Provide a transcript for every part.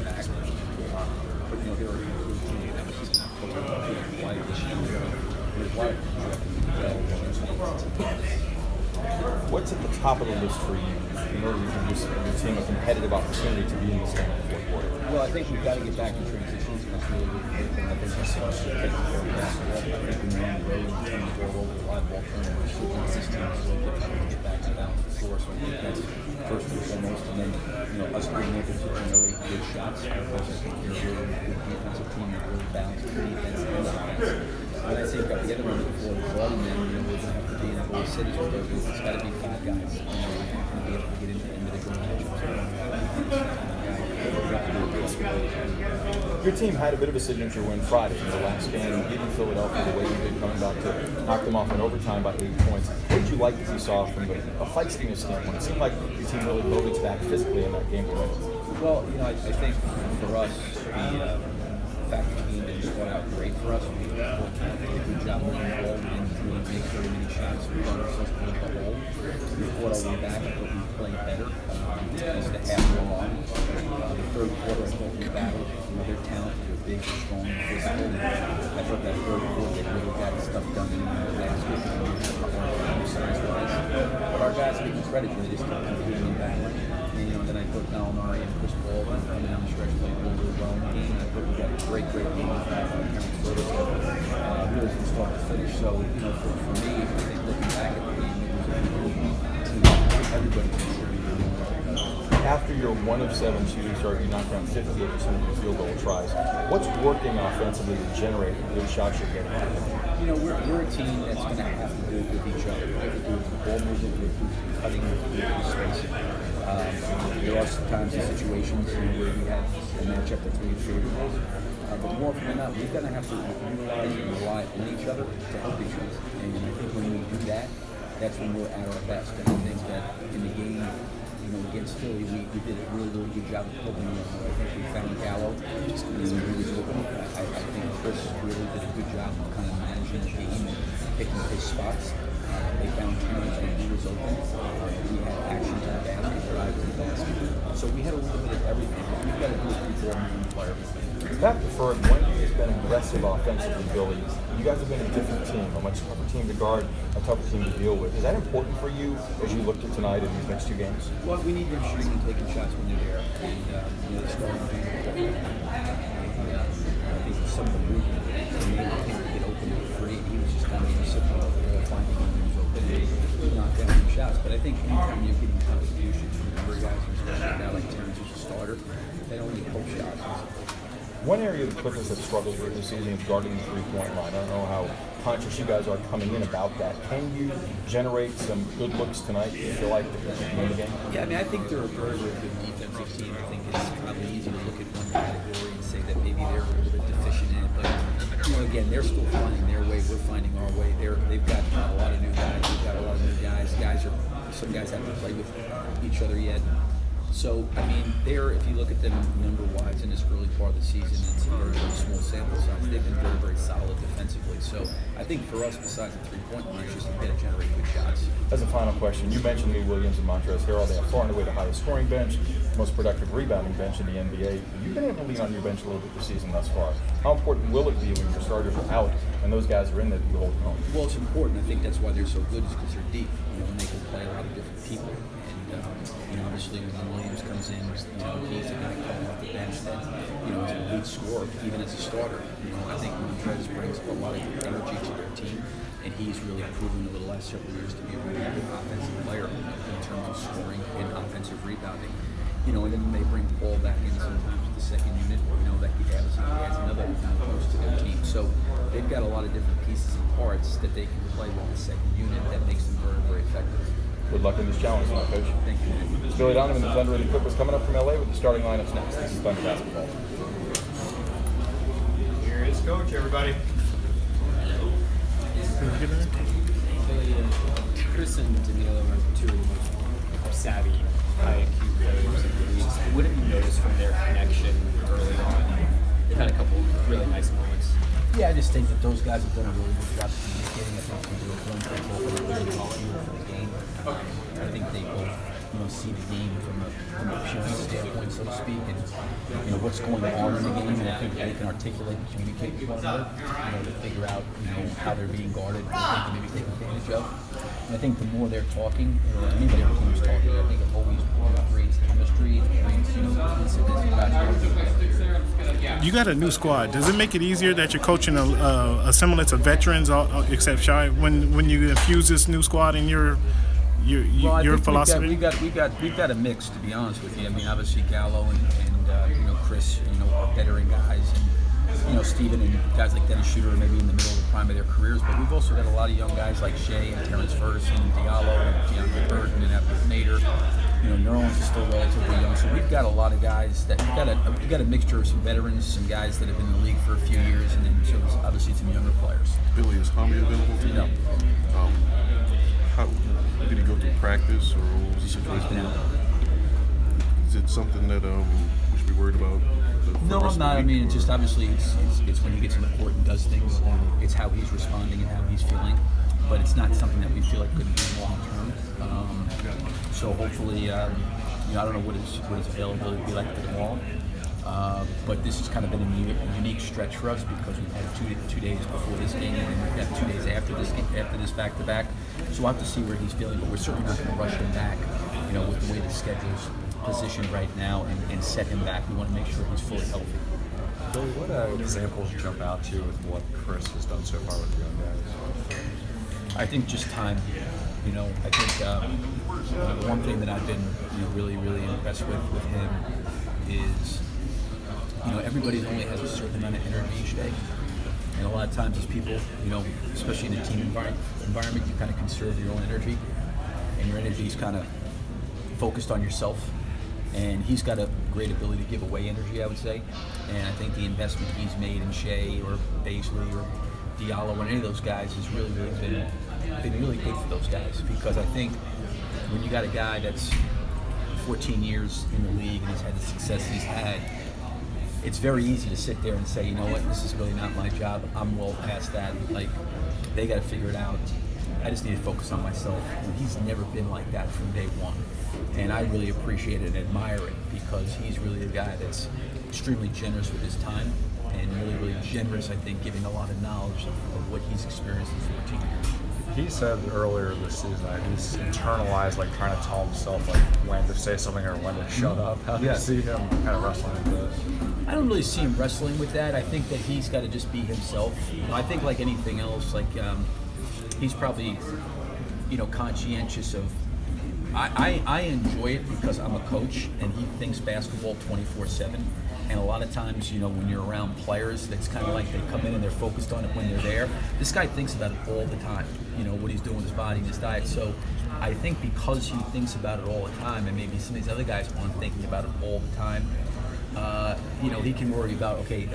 back. But there are teams that was why this year. What's at the top of the list for you in order to give your team a competitive opportunity to be in this game in the fourth quarter? Well, I think we've got to get back to transitions. That's really important. I think that's us taking care of basketball. I think when you're on the road and turning the ball over, the live ball turnovers, this team is really difficult to get back to balance the floor. So I think that's first and foremost. And then, us being able to generate good shots. Of course, I think you're a really good defensive team that really balances the defense and the offense. But I think at the other end of the floor as well, and then we're going to have to be in a Boy Cities where it's got to be five guys. We're not going to be able to get into individual matchups. Your team had a bit of a signature win Friday in the last game, beating Philadelphia the way you did, coming back to knock them off in overtime by 8 points. What did you like that you saw from a feistiness standpoint? It seemed like your team really pulled its back physically in that game to win. Well, I think for us, the fact that the game didn't start out great for us, we did a good job moving the ball. We didn't really make very many shots. We got ourselves into the hole. We fought our way back. I thought we played better as the half wore on. The third quarter, I thought we battled. They're talented, they're big, they're strong, and physical. I thought that third quarter they really got stuff done in the basket. Size-wise. But our guys give them credit. They just kept competing and battling. And then I thought Gallinari and Chris Paul coming down the stretch played really well in the game. I thought we got a great game from Terrence Ferguson, really from start to finish. So, for me, I think looking back at the game, it was a really team. Everybody contributed. After your 1 of 7 shooting start, you knocked down 58% of your field goal tries. What's working offensively to generate the good shots you're getting? We're a team that's going to have to do it with each other. We have to do it with ball movement, with cutting, with spacing. There are sometimes situations where we have a matchup that's really favorable. But more often than not, we're going to have to utilize and rely on each other to help each other. And I think when we do that, that's when we're at our best. And I think that in the game, against Philly, we did a really good job of helping them. I think we found Gallo just when he was open. I think Chris really did a good job of kind of managing the game and picking his spots. They found Terrence when he was open. We had action to the basket, drive to the basket. So we had a little bit of everything. We've got a good ball-moving player. Pat preferred when he's been aggressive offensively, Billy. You guys have been a different team, a much tougher team to guard, a tougher team to deal with. Is that important for you as you looked at tonight in these next 2 games? Well, we need them shooting and taking shots when they're there, and they're starting to do it. I think some of the movement enabled him to get open and free. He was just kind of sitting on the ball, finding him when he was open, and knock down some shots. But I think anytime you're getting contributions from younger guys, especially a guy like Terrence who's a starter, they don't need hope shots. One area the Clippers have struggled with this season is guarding the three-point line. I don't know how conscious you guys are coming in about that. Can you generate some good looks tonight? Do you feel like you can win the game? Yeah, I think they're a very good defensive team. I think it's probably easy to look at one category and say that maybe they're a little bit deficient in it. But again, they're still finding their way. We're finding our way. They've got a lot of new guys. We've got a lot of new guys. Some guys haven't played with each other yet. So, if you look at them number-wise in this early part of the season, it's a very small sample size. They've been very solid defensively. So, I think for us, besides the three-point line, it's just a bit of generate good shots. As a final question, you mentioned Lou Williams and Montrezl Harrell. They are far and away the highest scoring bench, most productive rebounding bench in the NBA. You've been able to lean on your bench a little bit this season thus far. How important will it be when your starters are out and those guys are in that you hold them home? Well, it's important. I think that's why they're so good, is because they're deep. And they can play a lot of different people. And obviously when Williams comes in, he's a guy coming off the bench that is a lead scorer, even as a starter. I think Montrezl brings a lot of energy to their team, and he's really proven over the last several years to be a really good offensive player in terms of scoring and offensive rebounding. And then they bring Paul back in sometimes with the second unit. That he adds another post to their team. So they've got a lot of different pieces and parts that they can play with the second unit that makes them very effective. Good luck in this challenge, my coach. Thank you. It's Billy Donovan, the Thunder and the Clippers, coming up from LA with the starting lineups next. This is Thunder Basketball. Here is Coach, everybody. Chris and Danilo are two of the most savvy, high IQ players in the league. What have you noticed from their connection early on? They've had a couple of really nice moments. Yeah, I just think that those guys have done a really good job of communicating. I think they do a one-trick for the game. I think they both see the game from a pure standpoint, so to speak, and what's going on in the game, and I think they can articulate and communicate with one another, to figure out how they're being guarded, and what they can maybe take advantage of. And I think the more they're talking, or anybody on the team is talking, I think it always creates chemistry, it creates You got a new squad. Does it make it easier that you're coaching a semblance of veterans, except Shy, when you infuse this new squad in your philosophy? We've got a mix, to be honest with you. I mean, obviously Gallo and Chris, are veteran guys, and Steven and guys like Dennis Shooter are maybe in the middle of the prime of their careers. But we've also got a lot of young guys like Shea and Terrence Ferguson and Diallo and DeAndre Burton and Abdul Nader. Nerlens is still relatively young, so we've got a lot of guys that we've got a mixture of some veterans, some guys that have been in the league for a few years, and then obviously some younger players. Billy, is Hami available to you? How did he go through practice, or what was the situation? Is it something that we should be worried about? No, I'm not. I mean, it's just obviously it's when he gets in the court and does things, and it's how he's responding and how he's feeling. But it's not something that we feel like could be long term. So hopefully, I don't know what his availability will be like for the ball. But this has kind of been a unique stretch for us because we've had two days before this game, and then we've got 2 days after this back-to-back. So we'll have to see where he's feeling, but we're certainly not going to rush him back. With the way the schedule's positioned right now, and set him back. We want to make sure he's fully healthy. Billy, what examples jump out to you with what Chris has done so far with the young guys? I think just time. I think the one thing that I've been really impressed with him is everybody only has a certain amount of energy each day, and a lot of times as people, especially in a team environment, you kind of conserve your own energy, and your energy is kind of focused on yourself. And he's got a great ability to give away energy, I would say. And I think the investment he's made in Shea or Baisley or Diallo or any of those guys has really been really good for those guys, because I think when you got a guy that's 14 years in the league and has had the success he's had, it's very easy to sit there and say, you know what, this is really not my job. I'm well past that. Like, they got to figure it out. I just need to focus on myself. And he's never been like that from day one. And I really appreciate it and admire it, because he's really a guy that's extremely generous with his time, and really generous, I think, giving a lot of knowledge of what he's experienced in 14 years. He said earlier this season that he's internalized, trying to tell himself, when to say something or when to shut up. How do you see him kind of wrestling with this? I don't really see him wrestling with that. I think that he's got to just be himself. I think like anything else, he's probably, conscientious of. I enjoy it because I'm a coach, and he thinks basketball 24/7. And a lot of times, when you're around players, that's kind of like they come in and they're focused on it when they're there. This guy thinks about it all the time, what he's doing with his body and his diet. So I think because he thinks about it all the time, and maybe some of these other guys aren't thinking about it all the time, he can worry about, okay,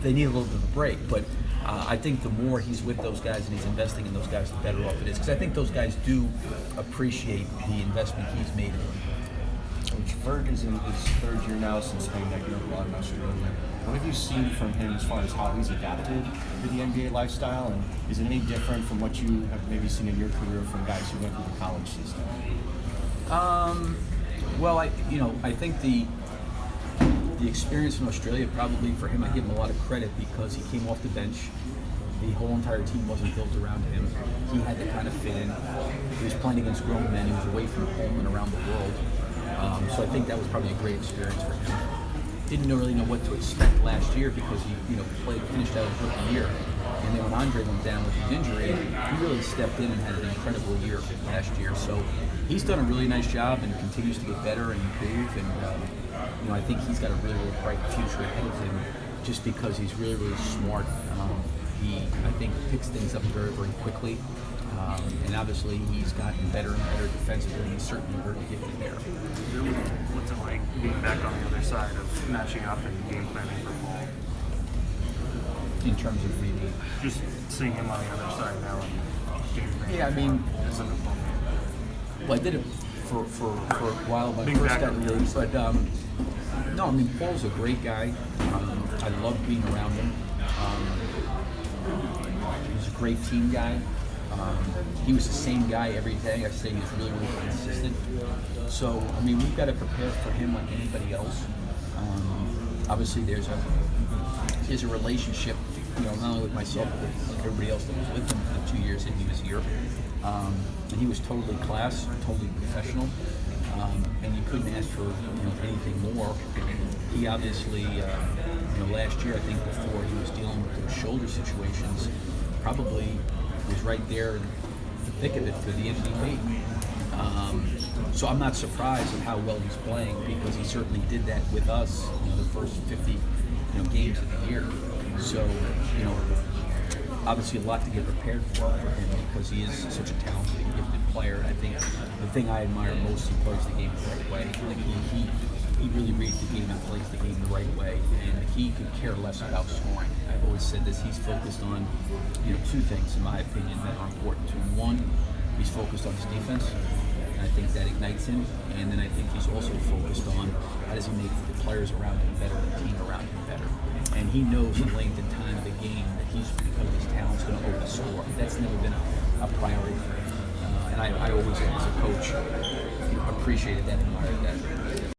they need a little bit of a break. But I think the more he's with those guys and he's investing in those guys, the better off it is. Because I think those guys do appreciate the investment he's made in them. Coach, Ferg is in his third year now since being that year abroad in Australia. What have you seen from him as far as how he's adapted to the NBA lifestyle, and is it any different from what you have maybe seen in your career from guys who went through the college system? Well, I think the experience in Australia, probably for him, I give him a lot of credit because he came off the bench. The whole entire team wasn't built around him. He had to kind of fit in. He was playing against grown men. He was away from home and around the world. So I think that was probably a great experience for him. Didn't really know what to expect last year because he, finished out his rookie year. And then when Andre went down with his injury, he really stepped in and had an incredible year last year. So he's done a really nice job and continues to get better and improve. And I think he's got a really bright future ahead of him, just because he's really smart. He, I think, picks things up very quickly. And obviously he's gotten better and better defensively, and he's certainly very gifted there. What's it like being back on the other side of matching up and game planning for fall? In terms of just seeing him on the other side now and game planning. Yeah, I mean, well, I did it for a while when I first got in the league, but no, I mean, Paul's a great guy. I love being around him. He's a great team guy. He was the same guy every day. I say he was really, really consistent. So, I mean, we've got to prepare for him like anybody else. Obviously, there's a relationship, you know, not only with myself, but with everybody else that was with him for the 2 years that he was here. And he was totally class, totally professional, and you couldn't ask for anything more. He obviously, last year, I think before he was dealing with those shoulder situations, probably was right there in the thick of it for the NBA. So I'm not surprised at how well he's playing, because he certainly did that with us in the first 50 games of the year. So, obviously a lot to get prepared for him, because he is such a talented and gifted player. And I think the thing I admire most, he plays the game the right way. Like he really reads the game and plays the game the right way, and he could care less about scoring. I've always said this: he's focused on two things, in my opinion, that are important to him. One, he's focused on his defense, and I think that ignites him. And then I think he's also focused on how does he make the players around him better, the team around him better. And he knows the length and time of the game that he's, because of his talent, is going to overscore. That's never been a priority for him. And I always, as a coach, appreciated that and admired that.